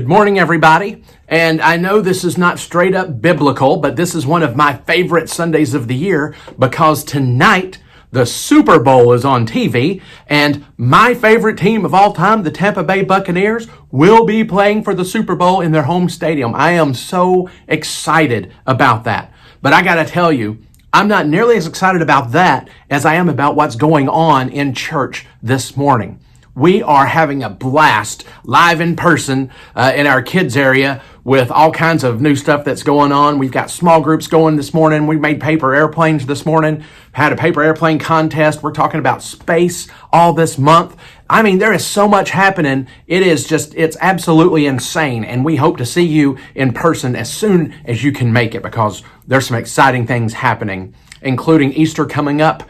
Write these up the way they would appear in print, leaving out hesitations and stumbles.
Good morning, everybody. And I know this is not straight up biblical, but this is one of my favorite Sundays of the year because tonight the Super Bowl is on TV and my favorite team of all time, the Tampa Bay Buccaneers, will be playing for the Super Bowl in their home stadium. I am so excited about that. But I gotta tell you, I'm not nearly as excited about that as I am about what's going on in church this morning. We are having a blast live in person in our kids area with all kinds of new stuff that's going on. We've got small groups going this morning. We made paper airplanes this morning, had a paper airplane contest. We're talking about space all this month. I mean, there is so much happening. It's absolutely insane. And we hope to see you in person as soon as you can make it because there's some exciting things happening, including Easter coming up.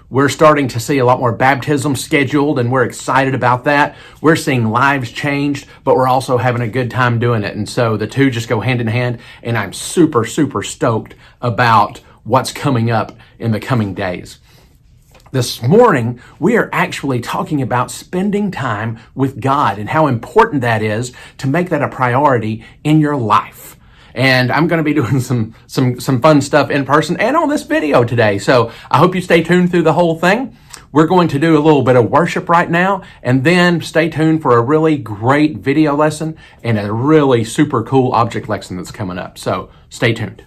We're starting to see a lot more baptisms scheduled, and we're excited about that. We're seeing lives changed, but we're also having a good time doing it. And so the two just go hand in hand, and I'm super, super stoked about what's coming up in the coming days. This morning, we are actually talking about spending time with God and how important that is to make that a priority in your life. And I'm going to be doing some fun stuff in person and on this video today. So I hope you stay tuned through the whole thing. We're going to do a little bit of worship right now, and then stay tuned for a really great video lesson and a really super cool object lesson that's coming up. So stay tuned.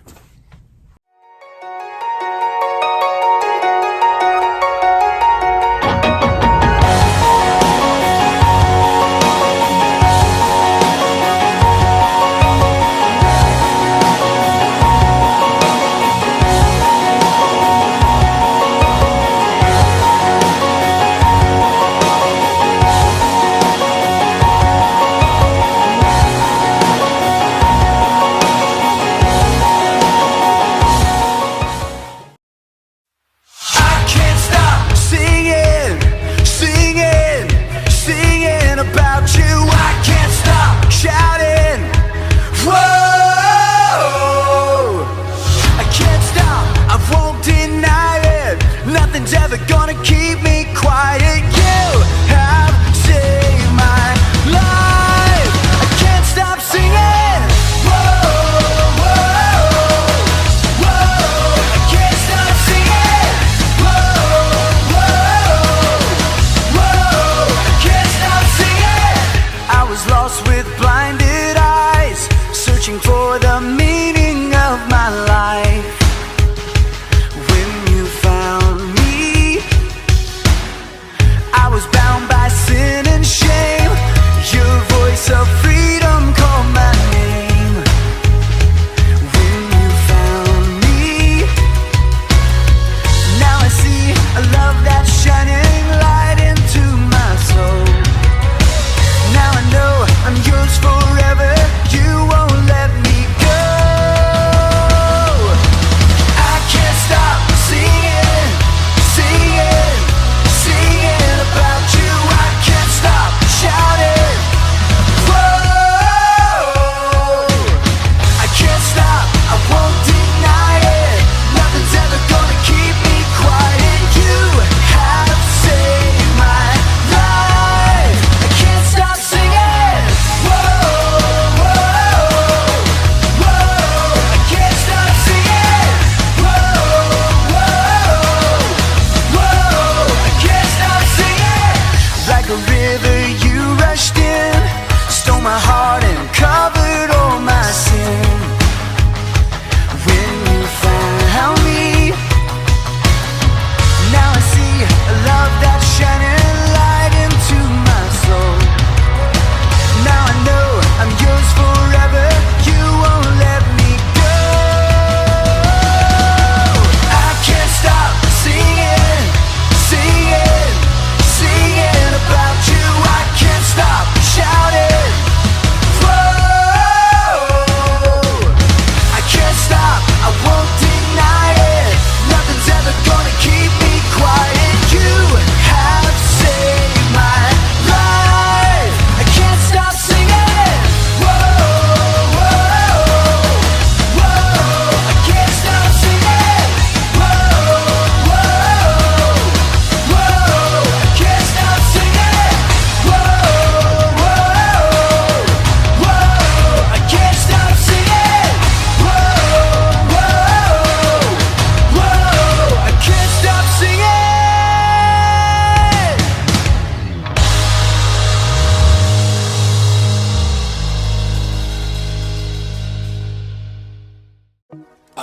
About you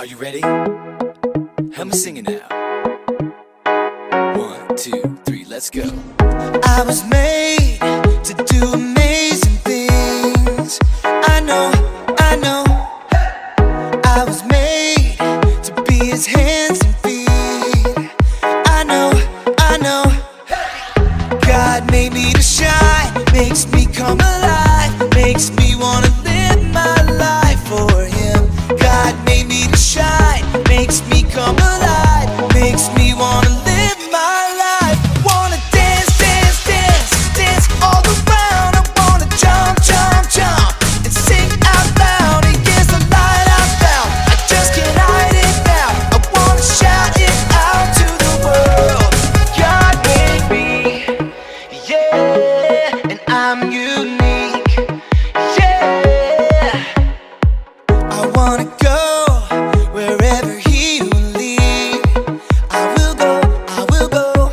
you ready? Help me sing it now. 1, 2, 3, let's go. I was made to do amazing things. I know, I know. I was made to be his hands and feet. I know, I know. God made me to shine, makes me come alive, makes me wanna live my life for him. God made me to shine, makes me come alive, makes me wanna live my life. Wanna dance, dance, dance, dance all around. I wanna jump, jump, jump and sing out loud. And yes, the light I found, I just can't hide it now. I wanna shout it out to the world. God made me, yeah, and I'm unique, yeah. I wanna go wherever he will lead. I will go, I will go.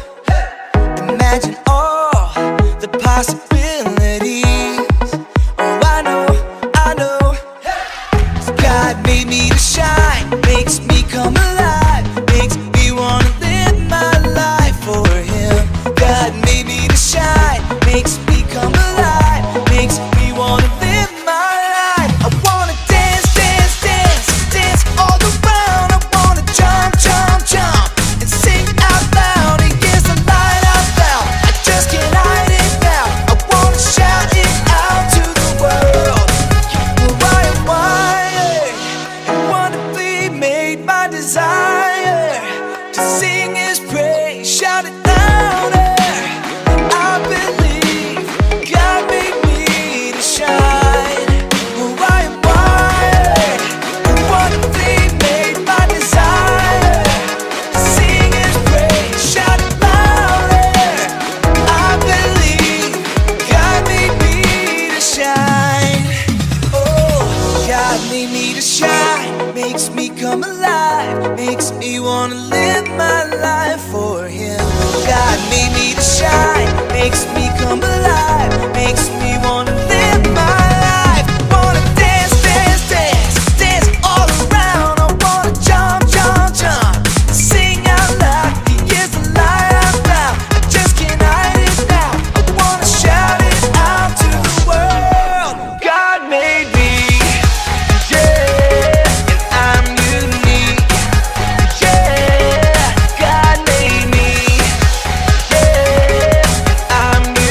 Imagine all the possibilities. Oh, I know, I know. God made me to shine, makes me come alive, makes me wanna live my life for him. God made me to shine, makes me come alive, makes me wanna live my life. I wanna dance, dance, dance, dance all around. I wanna jump, jump, jump and sing out loud. And yes, the light I found, I just can't hide it now. I wanna shout it out to the world. Why am I wonderfully made my desire to sing his praise, shout it louder. I believe God made me to shine. Why am I wonderfully made my desire to sing his praise, shout it louder. I believe God made me to shine. Oh, God made me to shine, makes me come alive, makes me wanna live my life for him. God made me to shine, makes me come alive, makes me wanna live my life. Wanna dance, dance, dance, dance all around. I wanna jump, jump, jump, sing out loud. He is the light I found, I just can't hide it now. I wanna shout it out to the world. God made me, yeah, and I'm unique, yeah. God made me, yeah, I'm unique.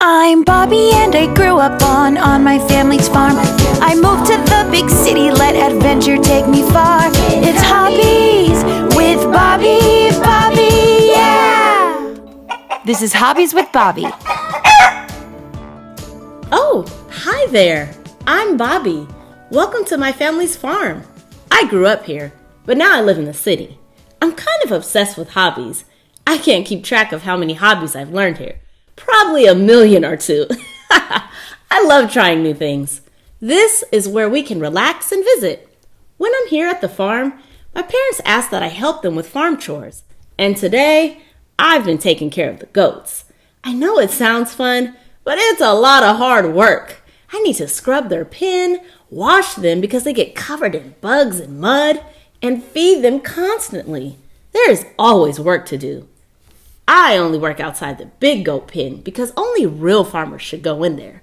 I'm Bobby and I grew up on my family's farm. I moved to the big city, let adventure take me far. It's Hobbies with Bobby, yeah! This is Hobbies with Bobby. Oh, hi there. I'm Bobby. Welcome to my family's farm. I grew up here, but now I live in the city. I'm kind of obsessed with hobbies. I can't keep track of how many hobbies I've learned here. Probably 1 million or 2. I love trying new things. This is where we can relax and visit. When I'm here at the farm, my parents ask that I help them with farm chores. And today, I've been taking care of the goats. I know it sounds fun, but it's a lot of hard work. I need to scrub their pen, wash them because they get covered in bugs and mud, and feed them constantly. There is always work to do. I only work outside the big goat pen because only real farmers should go in there.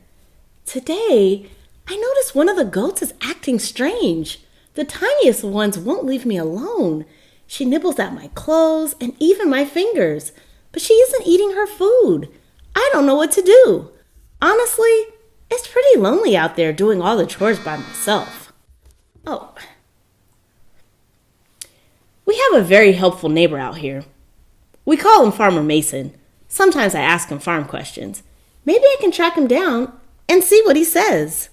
Today, I noticed one of the goats is acting strange. The tiniest ones won't leave me alone. She nibbles at my clothes and even my fingers, but she isn't eating her food. I don't know what to do. Honestly, it's pretty lonely out there doing all the chores by myself. Oh. We have a very helpful neighbor out here. We call him Farmer Mason. Sometimes I ask him farm questions. Maybe I can track him down and see what he says.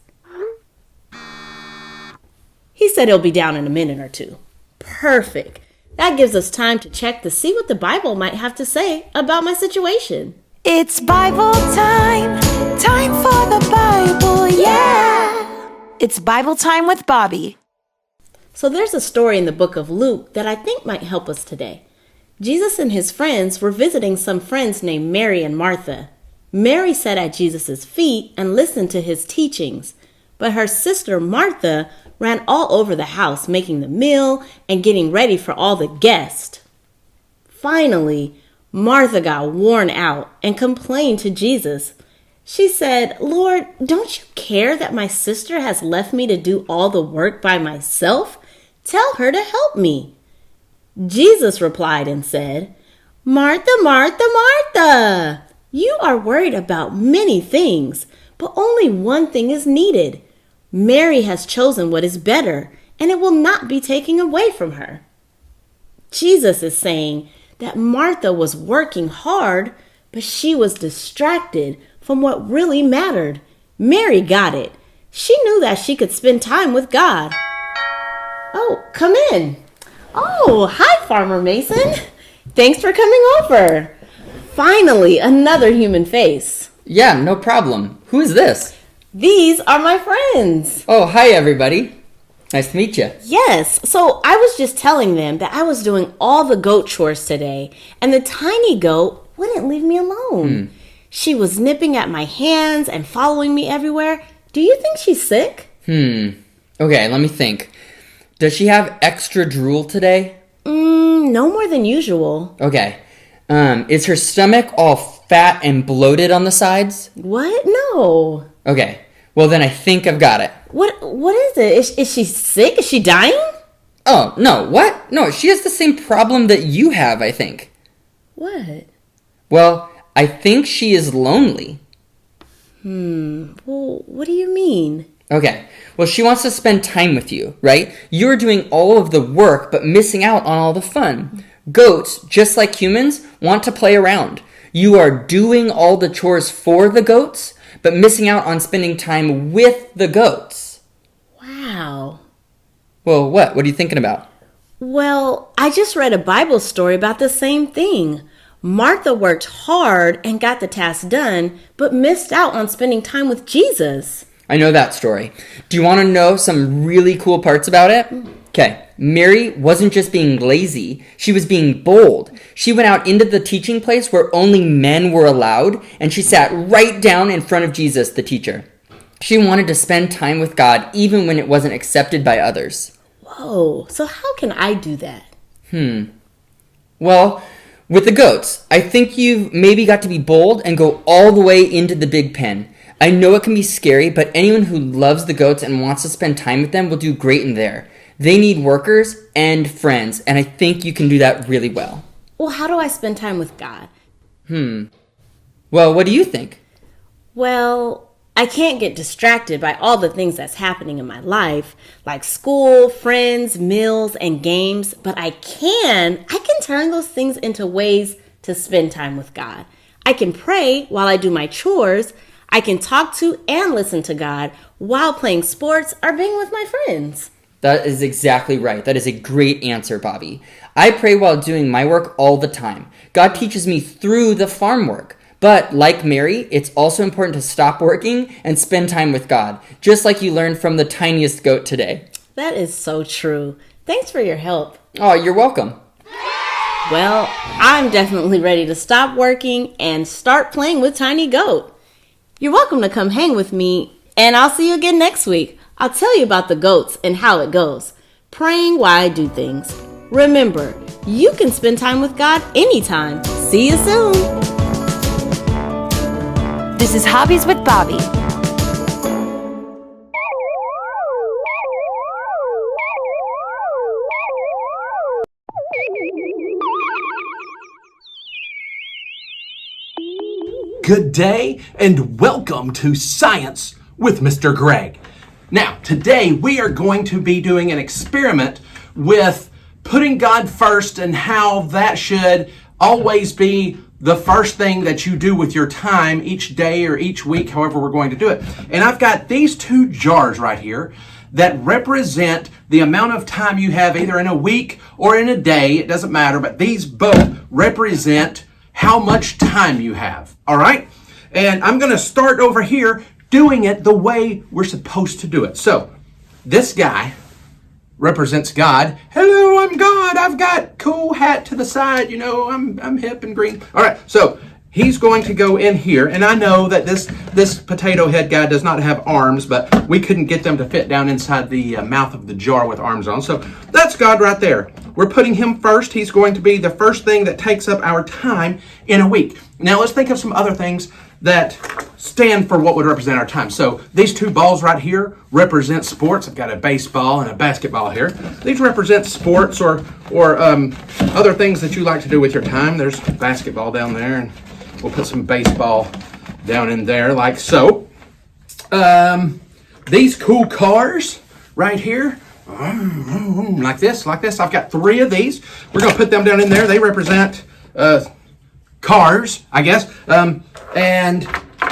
He said he'll be down in a minute or 2. Perfect. That gives us time to check to see what the Bible might have to say about my situation. It's Bible time, time for the Bible, yeah! It's Bible time with Bobby. So there's a story in the book of Luke that I think might help us today. Jesus and his friends were visiting some friends named Mary and Martha. Mary sat at Jesus' feet and listened to his teachings, but her sister Martha ran all over the house making the meal and getting ready for all the guests. Finally, Martha got worn out and complained to Jesus. She said, "Lord, don't you care that my sister has left me to do all the work by myself? Tell her to help me." Jesus replied and said, "Martha, Martha, Martha, you are worried about many things, but only one thing is needed. Mary has chosen what is better, and it will not be taken away from her." Jesus is saying that Martha was working hard, but she was distracted from what really mattered. Mary got it. She knew that she could spend time with God. Oh, come in. Oh, hi, Farmer Mason. Thanks for coming over. Finally, another human face. Yeah, no problem. Who is this? These are my friends. Oh, hi everybody. Nice to meet you. Yes, so I was just telling them that I was doing all the goat chores today, and the tiny goat wouldn't leave me alone. She was nipping at my hands and following me everywhere. Do you think she's sick? Okay, let me think. Does she have extra drool today? No more than usual. Okay. Is her stomach all fat and bloated on the sides? What? No. Okay. Well, then I think I've got it. What is it? Is she sick? Is she dying? Oh, no. What? No, she has the same problem that you have, I think. What? Well, I think she is lonely. Well, what do you mean? Okay. Well, she wants to spend time with you, right? You're doing all of the work, but missing out on all the fun. Goats, just like humans, want to play around. You are doing all the chores for the goats, but missing out on spending time with the goats. Wow. Well, what? What are you thinking about? Well, I just read a Bible story about the same thing. Martha worked hard and got the task done, but missed out on spending time with Jesus. I know that story. Do you want to know some really cool parts about it? Okay, Mary wasn't just being lazy, she was being bold. She went out into the teaching place where only men were allowed, and she sat right down in front of Jesus, the teacher. She wanted to spend time with God even when it wasn't accepted by others. Whoa, so how can I do that? Well, with the goats, I think you've maybe got to be bold and go all the way into the big pen. I know it can be scary, but anyone who loves the goats and wants to spend time with them will do great in there. They need workers and friends, and I think you can do that really well. Well, how do I spend time with God? Well, what do you think? Well, I can't get distracted by all the things that's happening in my life, like school, friends, meals, and games, but I can turn those things into ways to spend time with God. I can pray while I do my chores. I can talk to and listen to God while playing sports or being with my friends. That is exactly right. That is a great answer, Bobby. I pray while doing my work all the time. God teaches me through the farm work. But like Mary, it's also important to stop working and spend time with God, just like you learned from the tiniest goat today. That is so true. Thanks for your help. Oh, you're welcome. Well, I'm definitely ready to stop working and start playing with Tiny Goat. You're welcome to come hang with me, and I'll see you again next week. I'll tell you about the goats and how it goes. Praying while I do things. Remember, you can spend time with God anytime. See you soon. This is Hobbies with Bobby. Good day and welcome to Science with Mr. Greg. Now, today we are going to be doing an experiment with putting God first and how that should always be the first thing that you do with your time each day or each week, however we're going to do it. And I've got these two jars right here that represent the amount of time you have either in a week or in a day. It doesn't matter, but these both represent how much time you have, all right? And I'm going to start over here doing it the way we're supposed to do it. So this guy represents God. Hello, I'm God. I've got cool hat to the side. You know, I'm hip and green. All right, so he's going to go in here, and I know that this potato head guy does not have arms, but we couldn't get them to fit down inside the mouth of the jar with arms on. So that's God right there. We're putting him first. He's going to be the first thing that takes up our time in a week. Now let's think of some other things that stand for what would represent our time. So these two balls right here represent sports. I've got a baseball and a basketball here. These represent sports or other things that you like to do with your time. There's basketball down there, and we'll put some baseball down in there like so. These cool cars right here, like this. I've got 3 of these. We're going to put them down in there. They represent cars, I guess. And,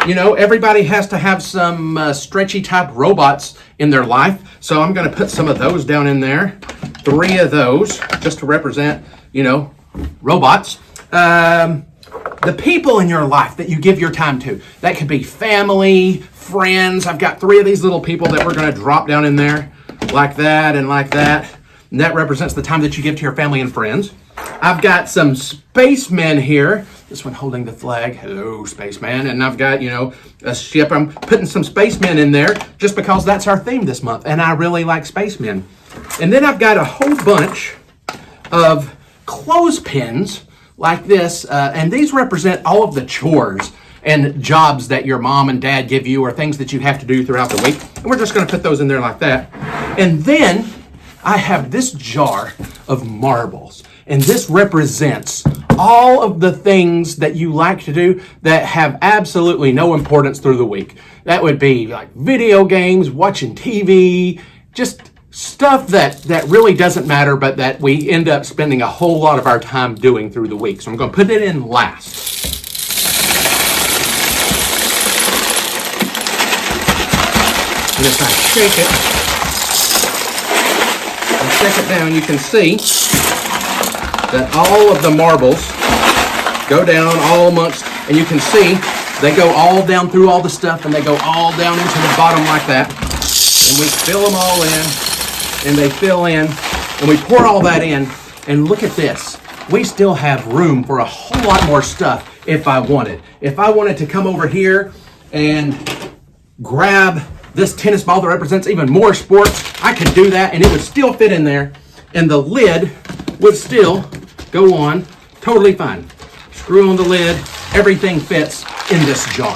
you know, everybody has to have some stretchy type robots in their life. So I'm going to put some of those down in there. 3 of those just to represent, you know, robots. The people in your life that you give your time to. That could be family, friends. I've got 3 of these little people that we're going to drop down in there like that and like that. And that represents the time that you give to your family and friends. I've got some spacemen here. This one holding the flag. Hello, spaceman. And I've got, you know, a ship. I'm putting some spacemen in there just because that's our theme this month. And I really like spacemen. And then I've got a whole bunch of clothespins like this. And these represent all of the chores and jobs that your mom and dad give you or things that you have to do throughout the week. And we're just going to put those in there like that. And then I have this jar of marbles. And this represents all of the things that you like to do that have absolutely no importance through the week. That would be like video games, watching TV, just stuff that really doesn't matter, but that we end up spending a whole lot of our time doing through the week. So I'm going to put it in last. And if I shake it down, you can see that all of the marbles go down all amongst, and you can see they go all down through all the stuff, and they go all down into the bottom like that. And we fill them all in, and they fill in, and we pour all that in, and look at this. We still have room for a whole lot more stuff if I wanted. If I wanted to come over here and grab this tennis ball that represents even more sports, I could do that, and it would still fit in there, and the lid would still go on totally fine. Screw on the lid, everything fits in this jar.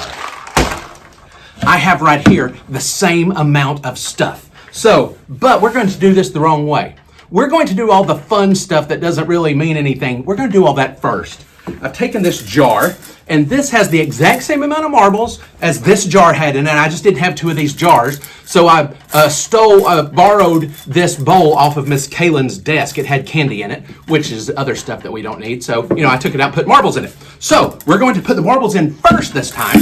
I have right here the same amount of stuff. So, but we're going to do this the wrong way. We're going to do all the fun stuff that doesn't really mean anything. We're going to do all that first. I've taken this jar, And this has the exact same amount of marbles as this jar had in it. I just didn't have 2 of these jars. So I borrowed this bowl off of Miss Kaylin's desk. It had candy in it, which is other stuff that we don't need. So, I took it out and put marbles in it. So we're going to put the marbles in first this time.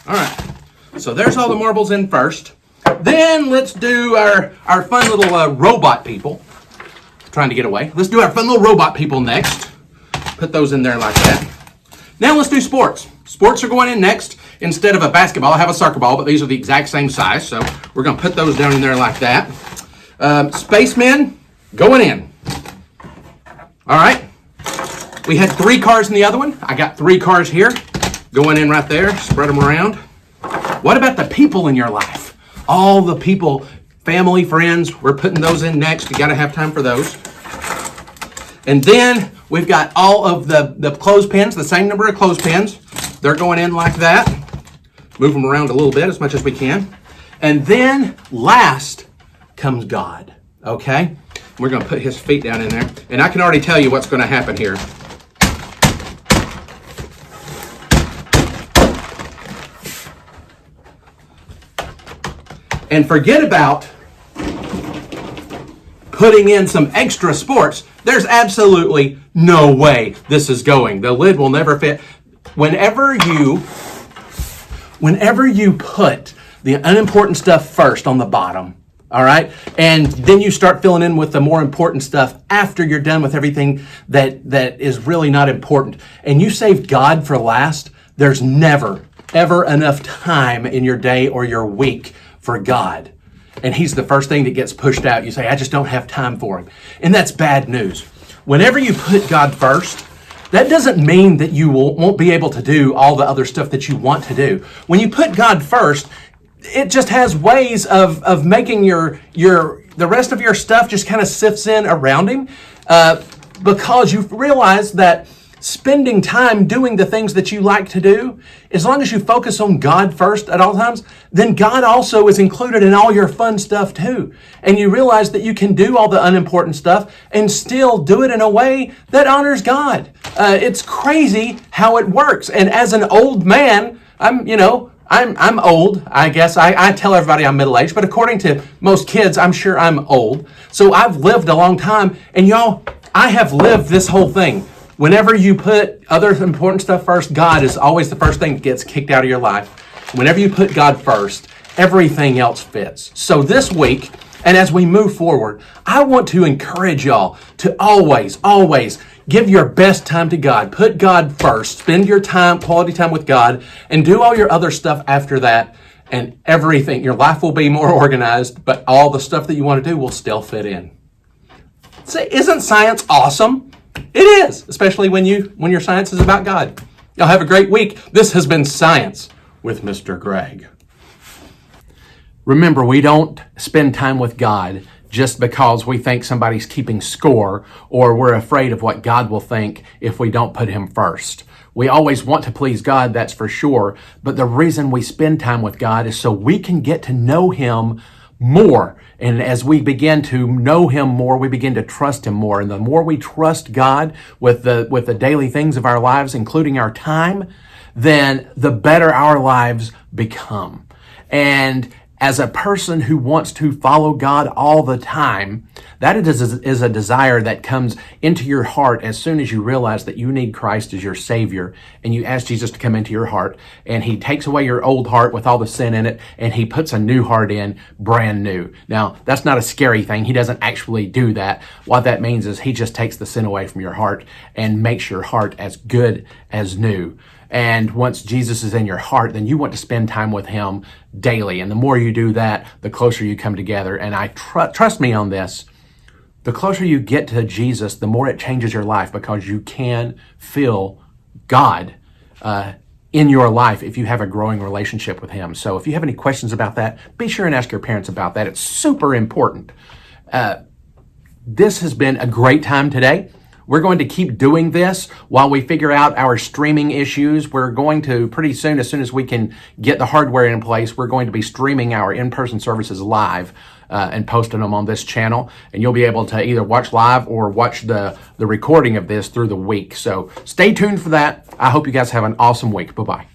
All right. So there's all the marbles in first. Then let's do our fun little robot people. Trying to get away. Let's do our fun little robot people next. Put those in there like that. Now let's do sports. Sports are going in next. Instead of a basketball, I have a soccer ball, but these are the exact same size. So we're going to put those down in there like that. Spacemen going in. All right. We had 3 cars in the other one. I got 3 cars here. Going in right there. Spread them around. What about the people in your life? All the people, family, friends, we're putting those in next. You got to have time for those. And then we've got all of the clothespins, the same number of clothespins. They're going in like that. Move them around a little bit as much as we can. And then last comes God, okay? We're going to put his feet down in there. And I can already tell you what's going to happen here. And forget about putting in some extra sports. There's absolutely no way this is going. The lid will never fit. Whenever you put the unimportant stuff first on the bottom, all right, and then you start filling in with the more important stuff after you're done with everything that is really not important, and you save God for last, there's never, ever enough time in your day or your week for God. And he's the first thing that gets pushed out. You say, I just don't have time for him. And that's bad news. Whenever you put God first, that doesn't mean that you won't be able to do all the other stuff that you want to do. When you put God first, it just has ways of making the rest of your stuff just kind of sifts in around him, because you realize that spending time doing the things that you like to do, as long as you focus on God first at all times, then God also is included in all your fun stuff too. And you realize that you can do all the unimportant stuff and still do it in a way that honors God. It's crazy how it works. And as an old man, I'm old, I guess. I tell everybody I'm middle-aged, but according to most kids, I'm sure I'm old. So I've lived a long time, and y'all, I have lived this whole thing. Whenever you put other important stuff first, God is always the first thing that gets kicked out of your life. Whenever you put God first, everything else fits. So this week, and as we move forward, I want to encourage y'all to always, always give your best time to God. Put God first. Spend your time, quality time with God, and do all your other stuff after that. And everything, your life will be more organized, but all the stuff that you want to do will still fit in. So isn't science awesome? It is, especially when your science is about God. Y'all have a great week. This has been Science with Mr. Greg. Remember, we don't spend time with God just because we think somebody's keeping score or we're afraid of what God will think if we don't put him first. We always want to please God, that's for sure, but the reason we spend time with God is so we can get to know him more. And as we begin to know him more, we begin to trust him more. And the more we trust God with the daily things of our lives, including our time, then the better our lives become. And as a person who wants to follow God all the time, that is a desire that comes into your heart as soon as you realize that you need Christ as your Savior and you ask Jesus to come into your heart, and he takes away your old heart with all the sin in it and he puts a new heart in, brand new. Now, that's not a scary thing. He doesn't actually do that. What that means is he just takes the sin away from your heart and makes your heart as good as new. And once Jesus is in your heart, then you want to spend time with him daily. And the more you do that, the closer you come together. And I trust me on this. The closer you get to Jesus, the more it changes your life, because you can feel God in your life if you have a growing relationship with him. So if you have any questions about that, be sure and ask your parents about that. It's super important. This has been a great time today. We're going to keep doing this while we figure out our streaming issues. We're going to pretty soon, as soon as we can get the hardware in place, we're going to be streaming our in-person services live and posting them on this channel. And you'll be able to either watch live or watch the recording of this through the week. So stay tuned for that. I hope you guys have an awesome week. Bye-bye.